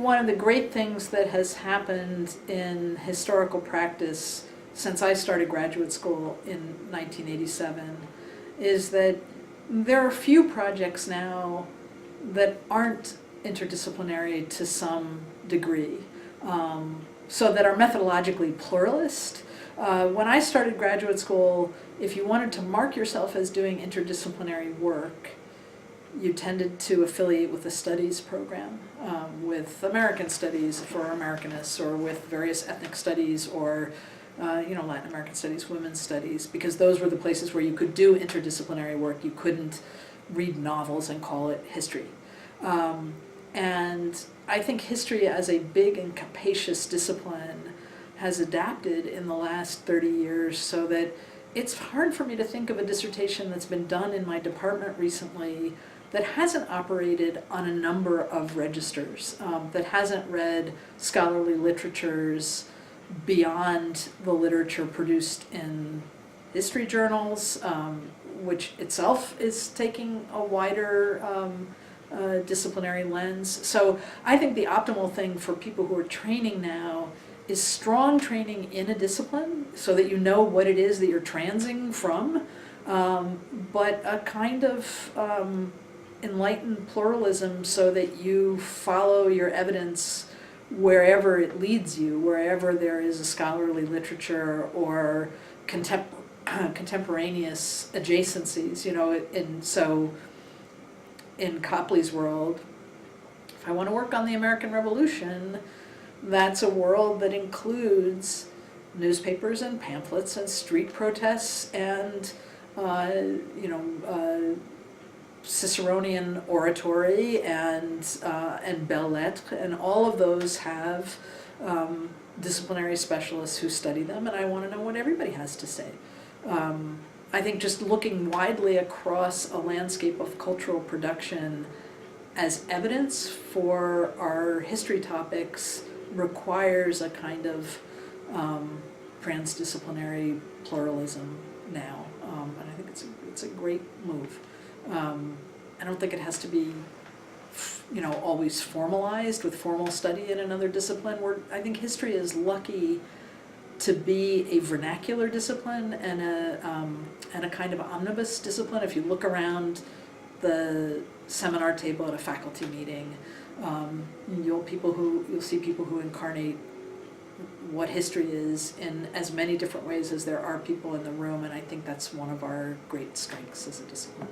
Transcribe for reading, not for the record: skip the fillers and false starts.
one of the great things that has happened in historical practice since I started graduate school in 1987 is that there are few projects now that aren't interdisciplinary to some degree, so that are methodologically pluralist. When I started graduate school, if you wanted to mark yourself as doing interdisciplinary work, you tended to affiliate with a studies program, with American studies for Americanists, or with various ethnic studies, or Latin American studies, women's studies, because those were the places where you could do interdisciplinary work. You couldn't read novels and call it history. And I think history as a big and capacious discipline has adapted in the last 30 years so that it's hard for me to think of a dissertation that's been done in my department recently that hasn't operated on a number of registers, that hasn't read scholarly literatures beyond the literature produced in history journals, which itself is taking a wider disciplinary lens. So I think the optimal thing for people who are training now is strong training in a discipline so that you know what it is that you're transing from, but a kind of enlightened pluralism so that you follow your evidence wherever it leads you, wherever there is a scholarly literature or contemporaneous adjacencies, so in Copley's world, if I want to work on the American Revolution, that's a world that includes newspapers and pamphlets and street protests and Ciceronian oratory and belles lettres, and all of those have disciplinary specialists who study them, and I want to know what everybody has to say. I think just looking widely across a landscape of cultural production as evidence for our history topics requires a kind of transdisciplinary pluralism now, and I think it's a great move. I don't think it has to be, always formalized with formal study in another discipline. I think history is lucky to be a vernacular discipline and a kind of omnibus discipline. If you look around the seminar table at a faculty meeting, you'll see people who incarnate what history is in as many different ways as there are people in the room, and I think that's one of our great strengths as a discipline.